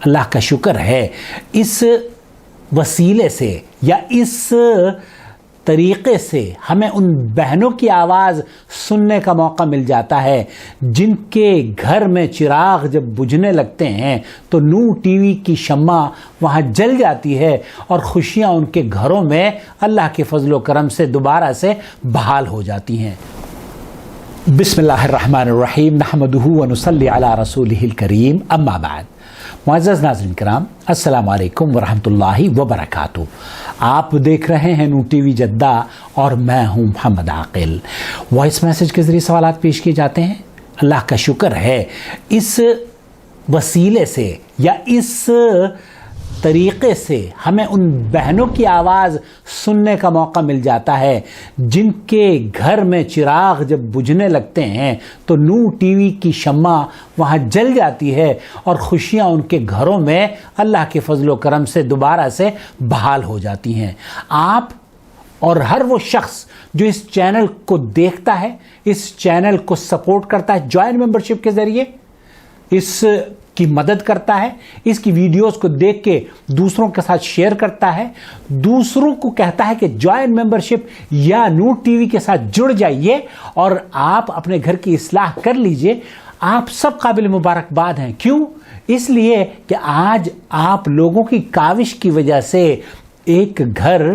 اللہ کا شکر ہے اس وسیلے سے یا اس طریقے سے ہمیں ان بہنوں کی آواز سننے کا موقع مل جاتا ہے جن کے گھر میں چراغ جب بجھنے لگتے ہیں تو نور ٹی وی کی شمع وہاں جل جاتی ہے اور خوشیاں ان کے گھروں میں اللہ کے فضل و کرم سے دوبارہ سے بحال ہو جاتی ہیں۔ بسم اللہ الرحمن الرحیم، نحمدہ ونصلی علی رسولہ الکریم، اما بعد۔ معزز ناظرین کرام، السلام علیکم ورحمۃ اللہ وبرکاتہ۔ آپ دیکھ رہے ہیں نور ٹی وی جدہ اور میں ہوں محمد عاقل۔ وائس میسج کے ذریعے سوالات پیش کیے جاتے ہیں۔ اللہ کا شکر ہے اس وسیلے سے یا اس طریقے سے ہمیں ان بہنوں کی آواز سننے کا موقع مل جاتا ہے جن کے گھر میں چراغ جب بجھنے لگتے ہیں تو نور ٹی وی کی شمع وہاں جل جاتی ہے اور خوشیاں ان کے گھروں میں اللہ کے فضل و کرم سے دوبارہ سے بحال ہو جاتی ہیں۔ آپ اور ہر وہ شخص جو اس چینل کو دیکھتا ہے، اس چینل کو سپورٹ کرتا ہے جوائنٹ ممبرشپ کے ذریعے، اس کی مدد کرتا ہے، اس کی ویڈیوز کو دیکھ کے دوسروں کے ساتھ شیئر کرتا ہے، دوسروں کو کہتا ہے کہ جوائنٹ ممبرشپ یا نور ٹی وی کے ساتھ جڑ جائیے اور آپ اپنے گھر کی اصلاح کر لیجئے، آپ سب قابل مبارکباد ہیں۔ کیوں؟ اس لیے کہ آج آپ لوگوں کی کاوش کی وجہ سے ایک گھر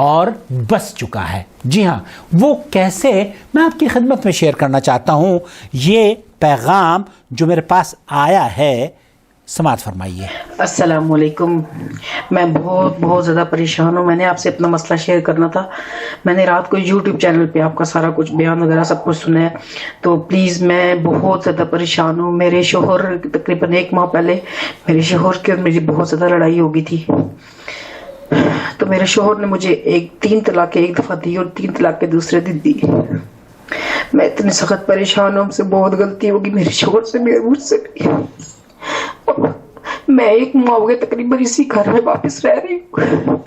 اور بس چکا ہے۔ جی ہاں، وہ کیسے، میں آپ کی خدمت میں شیئر کرنا چاہتا ہوں۔ یہ پیغام جو میرے پاس آیا ہے، سماعت فرمائیے۔ السلام علیکم، میں بہت زیادہ پریشان ہوں۔ میں نے آپ سے اپنا مسئلہ شیئر کرنا تھا۔ میں نے رات کو یوٹیوب چینل پہ آپ کا سارا کچھ بیان وغیرہ سب کچھ سنا ہے، تو پلیز میں بہت زیادہ پریشان ہوں۔ میرے شوہر تقریباً 1 ماہ پہلے میرے شوہر کی اور میری بہت زیادہ لڑائی ہو گئی تھی، تو میرے شوہر نے مجھے 3 طلاقیں ایک دفعہ دی اور 3 طلاقیں دوسرے دن دی۔ میں اتنی سخت پریشان ہوں، ہم سے بہت غلطی ہوگی میرے شوہر سے، مجھ سے بھی۔ میں 1 ماہ ہو گیا تقریباً اسی گھر میں واپس رہ رہی ہوں،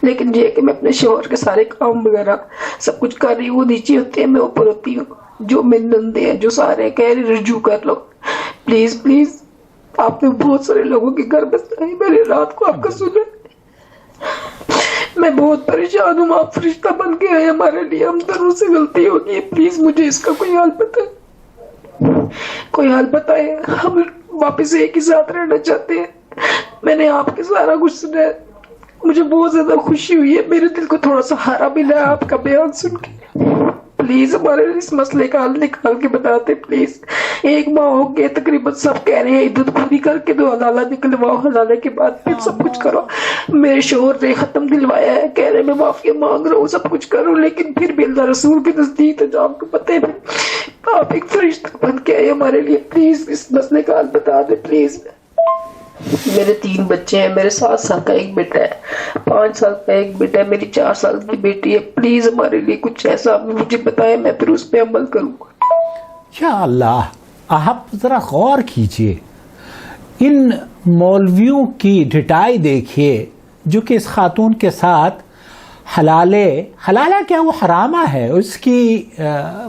لیکن یہ کہ میں اپنے شوہر کے سارے کام وغیرہ سب کچھ کر رہی ہوں، وہ نیچے ہوتے ہیں، میں اوپر ہوتی ہوں۔ جو میرے نندے ہیں جو سارے کہہ رہے رجوع کر لو، پلیز پلیز، آپ نے بہت سارے لوگوں کے گھر بسائی، میں نے رات کو آپ کا سنا، میں بہت پریشان ہوں۔ آپ فرشتہ بن کے آئے ہمارے لیے، ہم دونوں سے غلطی ہوگی ہے، پلیز مجھے اس کا کوئی حل بتائیں، کوئی حل بتائیں۔ ہم واپس ایک ہی ساتھ رہنا چاہتے ہیں۔ میں نے آپ کے سارا کچھ سنا ہے، مجھے بہت زیادہ خوشی ہوئی ہے، میرے دل کو تھوڑا سہارا ملا ہے آپ کا بیان سن کے۔ پلیز ہمارے اس مسئلے کا حل نکال کے بتاتے پلیز۔ 1 ماہ ہو گئے تقریباً، سب کہہ رہے ہیں عدت پوری کر کے دو، حلالہ نکلواؤ، حلالے کے بعد پھر سب کچھ کرو۔ میرے شوہر نے ختم دلوایا ہے، کہہ رہے میں معافی مانگ رہا ہوں، سب کچھ کروں، لیکن پھر بھی اللہ رسول کے نزدیک تو آپ کو پتہ ہے، آپ ایک فرشتہ بن کے آئے ہمارے لیے، پلیز اس مسئلے کا حل بتا دیں پلیز۔ میرے 3 بچے ہیں، میرے 7 سال کا ایک بیٹا ہے، 5 سال کا ایک بیٹا ہے، میری 4 سال کی بیٹی ہے۔ پلیز ہمارے لیے کچھ ایسا مجھے بتائیں، میں پھر اس پہ عمل کروں گا۔ یا اللہ، آپ ذرا غور کیجئے، ان مولویوں کی ڈٹائی دیکھیے جو کہ اس خاتون کے ساتھ حلالہ کیا وہ حرامہ ہے، اس کی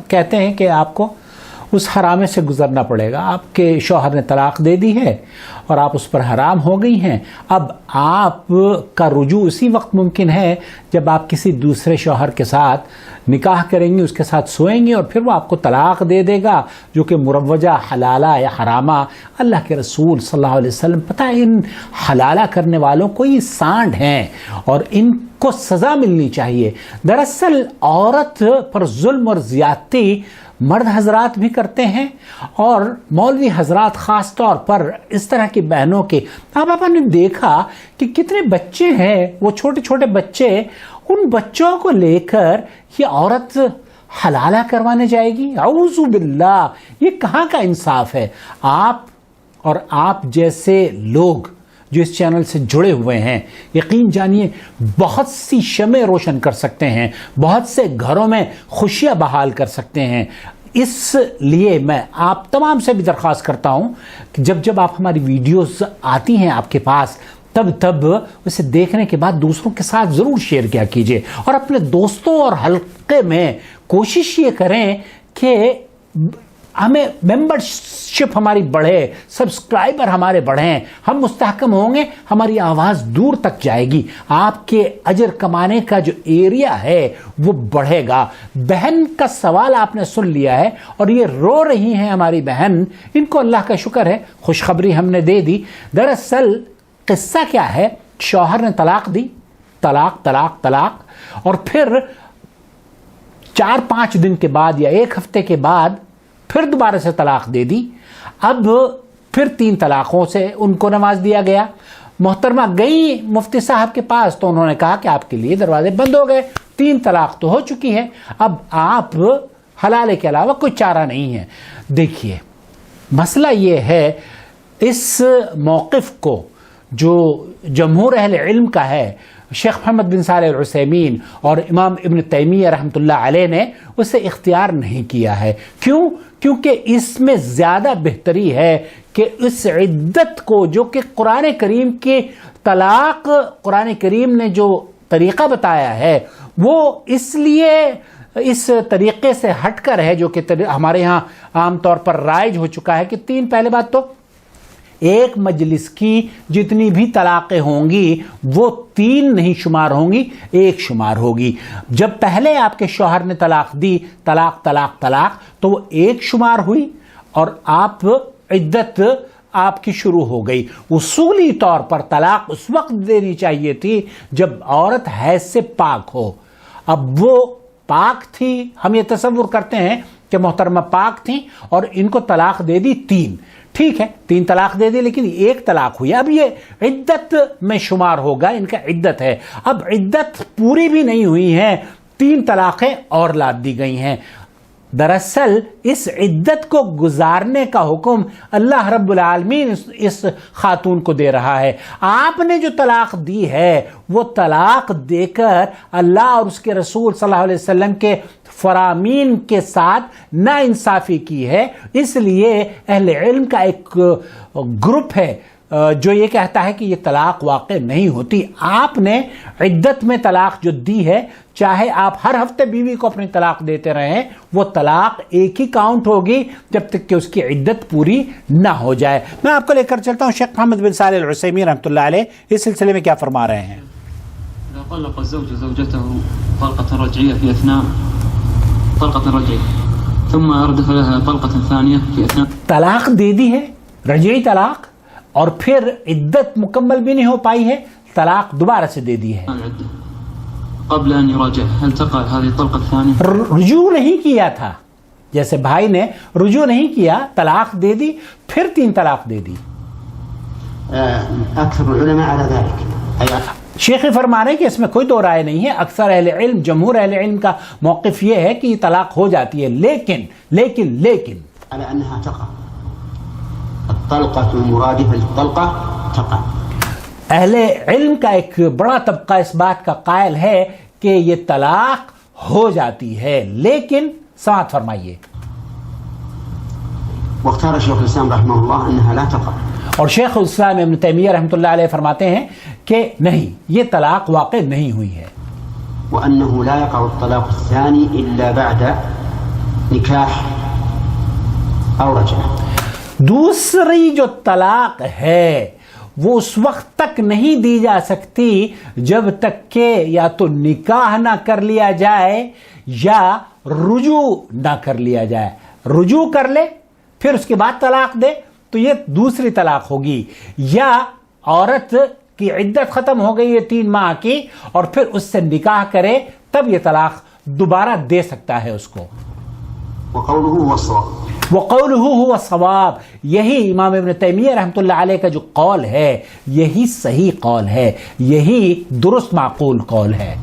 کہتے ہیں کہ آپ کو اس حرامے سے گزرنا پڑے گا۔ آپ کے شوہر نے طلاق دے دی ہے اور آپ اس پر حرام ہو گئی ہیں۔ اب آپ کا رجوع اسی وقت ممکن ہے جب آپ کسی دوسرے شوہر کے ساتھ نکاح کریں گی، اس کے ساتھ سوئیں گی اور پھر وہ آپ کو طلاق دے دے گا، جو کہ مروجہ حلالہ یا حرامہ۔ اللہ کے رسول صلی اللہ علیہ وسلم، پتہ ہے ان حلالہ کرنے والوں کو یہ سانڈ ہیں اور ان کو سزا ملنی چاہیے۔ دراصل عورت پر ظلم اور زیادتی مرد حضرات بھی کرتے ہیں، اور مولوی حضرات خاص طور پر اس طرح کی بہنوں کے، آپ نے دیکھا کہ کتنے بچے ہیں، وہ چھوٹے چھوٹے بچے، ان بچوں کو لے کر یہ عورت حلالہ کروانے جائے گی۔ اعوذ باللہ، یہ کہاں کا انصاف ہے؟ آپ اور آپ جیسے لوگ جو اس چینل سے جڑے ہوئے ہیں، یقین جانیے بہت سی شمع روشن کر سکتے ہیں، بہت سے گھروں میں خوشیاں بحال کر سکتے ہیں۔ اس لیے میں آپ تمام سے بھی درخواست کرتا ہوں کہ جب آپ ہماری ویڈیوز آتی ہیں آپ کے پاس، تب اسے دیکھنے کے بعد دوسروں کے ساتھ ضرور شیئر کیا کیجئے، اور اپنے دوستوں اور حلقے میں کوشش یہ کریں کہ ہمیں ممبرشپ ہماری بڑھے, سبسکرائبر ہمارے بڑھیں, ہم مستحکم ہوں گے, ہماری آواز دور تک جائے گی, آپ کے اجر کمانے کا جو ایریا ہے وہ بڑھے گا. بہن کا سوال آپ نے سن لیا ہے, اور یہ رو رہی ہیں ہماری بہن, ان کو اللہ کا شکر ہے, خوشخبری ہم نے دے دی. دراصل قصہ کیا ہے, شوہر نے طلاق دی, طلاق طلاق طلاق, اور پھر 4-5 دن کے بعد یا 1 ہفتے کے بعد پھر دوبارہ سے طلاق دے دی. اب پھر 3 طلاقوں سے ان کو نواز دیا گیا. محترمہ گئی مفتی صاحب کے پاس تو انہوں نے کہا کہ آپ کے لیے دروازے بند ہو گئے, 3 طلاق تو ہو چکی ہے, اب آپ حلالے کے علاوہ کوئی چارہ نہیں ہے. دیکھیے مسئلہ یہ ہے, اس موقف کو جو جمہور اہل علم کا ہے, شیخ محمد بن صالح العثیمین اور امام ابن تیمیہ رحمۃ اللہ علیہ نے اسے اختیار نہیں کیا ہے. کیوں؟ کیونکہ اس میں زیادہ بہتری ہے کہ اس عدت کو, جو کہ قرآن کریم کی طلاق, قرآن کریم نے جو طریقہ بتایا ہے وہ اس لیے اس طریقے سے ہٹ کر ہے, جو کہ ہمارے ہاں عام طور پر رائج ہو چکا ہے کہ 3, پہلے بات تو ایک مجلس کی جتنی بھی طلاقیں ہوں گی وہ 3 نہیں شمار ہوں گی, 1 شمار ہوگی. جب پہلے آپ کے شوہر نے طلاق دی, طلاق طلاق طلاق, تو وہ 1 شمار ہوئی اور آپ عدت آپ کی شروع ہو گئی. اصولی طور پر طلاق اس وقت دینی چاہیے تھی جب عورت حیض سے پاک ہو. اب وہ پاک تھی, ہم یہ تصور کرتے ہیں کہ محترمہ پاک تھیں اور ان کو طلاق دے دی 3, ٹھیک ہے 3 طلاق دے دی لیکن 1 طلاق ہوئی. اب یہ عدت میں شمار ہوگا, ان کا عدت ہے. اب عدت پوری بھی نہیں ہوئی ہے, 3 طلاقیں اور لاد دی گئی ہیں. دراصل اس عدت کو گزارنے کا حکم اللہ رب العالمین اس خاتون کو دے رہا ہے. آپ نے جو طلاق دی ہے وہ طلاق دے کر اللہ اور اس کے رسول صلی اللہ علیہ وسلم کے فرامین کے ساتھ نا انصافی کی ہے. اس لیے اہل علم کا ایک گروپ ہے جو یہ کہتا ہے کہ یہ طلاق واقع نہیں ہوتی. آپ نے عدت میں طلاق جو دی ہے, چاہے آپ ہر ہفتے بیوی کو اپنی طلاق دیتے رہیں, وہ طلاق ایک ہی کاؤنٹ ہوگی جب تک کہ اس کی عدت پوری نہ ہو جائے. میں آپ کو لے کر چلتا ہوں شیخ محمد بن صالح العثیمین رحمۃ اللہ علیہ اس سلسلے میں کیا فرما رہے ہیں. طلق الزوج زوجته طلقة رجعية في أثناء طلقة رجعية ثم أردف لها طلقة ثانية في أثناء. طلاق دے دی ہے, رجعی طلاق, اور پھر عدت مکمل بھی نہیں ہو پائی ہے, طلاق دوبارہ سے دے دی ہے. قبل ان يراجع هل تقع هذه الطلقة الثانية؟ رجوع نہیں کیا تھا, جیسے بھائی نے رجوع نہیں کیا, طلاق دے دی, پھر 3 طلاق دے دی. اکثر العلماء على ذلك. شیخ فرما رہے ہیں کہ اس میں کوئی دو رائے نہیں ہے. اکثر اہل علم, جمہور اہل علم کا موقف یہ ہے کہ یہ طلاق ہو جاتی ہے, لیکن لیکن لیکن على انها تقع الطلقة المرادفة للطلقة تقع. اہل علم کا ایک بڑا طبقہ اس بات کا قائل ہے کہ یہ طلاق ہو جاتی ہے, لیکن سماعت فرمائیے. واختار شیخ الاسلام رحمه الله انها لا تقع. اور شیخ الاسلام ابن تیمیہ رحمۃ اللہ علیہ فرماتے ہیں کہ نہیں, یہ طلاق واقع نہیں ہوئی ہے. وانه لا يقع الطلاق الثاني الا بعد نکاح او رجعه. دوسری جو طلاق ہے وہ اس وقت تک نہیں دی جا سکتی جب تک کہ یا تو نکاح نہ کر لیا جائے یا رجوع نہ کر لیا جائے. رجوع کر لے پھر اس کے بعد طلاق دے تو یہ دوسری طلاق ہوگی, یا عورت کی عدت ختم ہو گئی ہے 3 ماہ کی اور پھر اس سے نکاح کرے تب یہ طلاق دوبارہ دے سکتا ہے اس کو. وقوله هو الصواب. وقوله هو الصواب. یہی امام ابن تیمیہ رحمۃ اللہ علیہ کا جو قول ہے یہی صحیح قول ہے, یہی درست معقول قول ہے.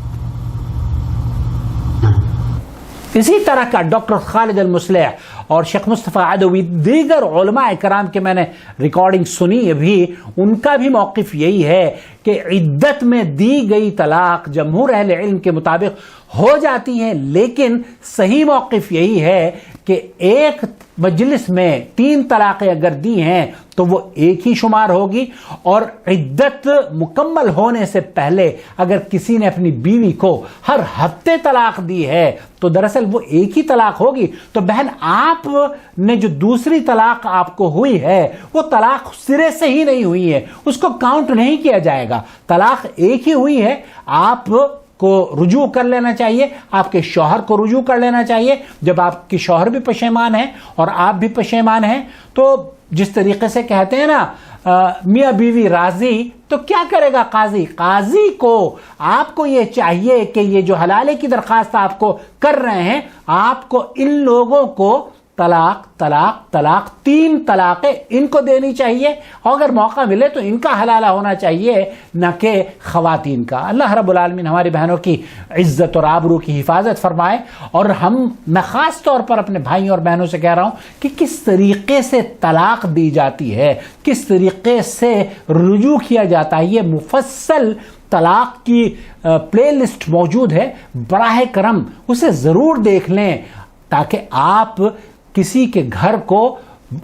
اسی طرح کا ڈاکٹر خالد المصلح اور شیخ مصطفیٰ عدوی, دیگر علماء کرام کے میں نے ریکارڈنگ سنی ابھی, ان کا بھی موقف یہی ہے کہ عدت میں دی گئی طلاق جمہور اہل علم کے مطابق ہو جاتی ہیں، لیکن صحیح موقف یہی ہے کہ ایک مجلس میں 3 طلاقیں اگر دی ہیں تو وہ ایک ہی شمار ہوگی، اور عدت مکمل ہونے سے پہلے اگر کسی نے اپنی بیوی کو ہر ہفتے طلاق دی ہے تو دراصل وہ ایک ہی طلاق ہوگی۔ تو بہن، آپ نے جو دوسری طلاق آپ کو ہوئی ہے وہ طلاق سرے سے ہی نہیں ہوئی ہے، اس کو کاؤنٹ نہیں کیا جائے گا، طلاق ایک ہی ہوئی ہے۔ آپ کو رجوع کر لینا چاہیے، آپ کے شوہر کو رجوع کر لینا چاہیے۔ جب آپ کے شوہر بھی پشیمان ہیں اور آپ بھی پشیمان ہیں تو جس طریقے سے کہتے ہیں نا میاں بیوی راضی تو کیا کرے گا قاضی؟ قاضی کو آپ کو یہ چاہیے کہ یہ جو حلالے کی درخواست آپ کو کر رہے ہیں، آپ کو ان لوگوں کو طلاق طلاق طلاق 3 طلاقیں ان کو دینی چاہیے، اور اگر موقع ملے تو ان کا حلالہ ہونا چاہیے، نہ کہ خواتین کا۔ اللہ رب العالمین ہماری بہنوں کی عزت اور آبرو کی حفاظت فرمائے۔ اور میں خاص طور پر اپنے بھائیوں اور بہنوں سے کہہ رہا ہوں کہ کس طریقے سے طلاق دی جاتی ہے، کس طریقے سے رجوع کیا جاتا ہے، یہ مفصل طلاق کی پلے لسٹ موجود ہے، براہ کرم اسے ضرور دیکھ لیں تاکہ آپ کسی کے گھر کو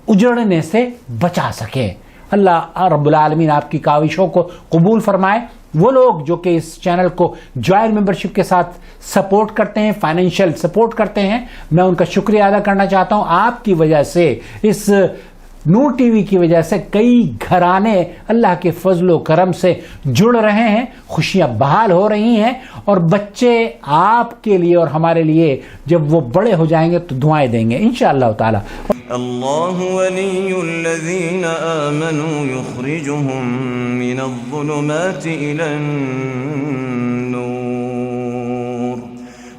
اجڑنے سے بچا سکیں۔ اللہ رب العالمین آپ کی کاوشوں کو قبول فرمائے۔ وہ لوگ جو کہ اس چینل کو جوائل ممبرشپ کے ساتھ سپورٹ کرتے ہیں، فائنینشیل سپورٹ کرتے ہیں، میں ان کا شکریہ ادا کرنا چاہتا ہوں۔ آپ کی وجہ سے، اس نور ٹی وی کی وجہ سے کئی گھرانے اللہ کے فضل و کرم سے جڑ رہے ہیں، خوشیاں بحال ہو رہی ہیں، اور بچے آپ کے لیے اور ہمارے لیے جب وہ بڑے ہو جائیں گے تو دعائیں دیں گے انشاءاللہ تعالی۔ اللہ ولی الذین آمنوا یخرجهم من الظلمات الى النور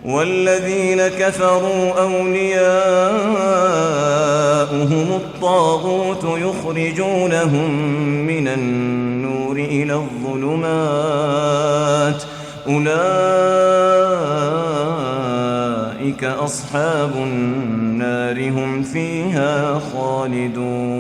والذین کفروا اولیاؤهم الطاغوت یخرجونهم من النور الى الظلمات أولئك أصحاب النار هم فيها خالدون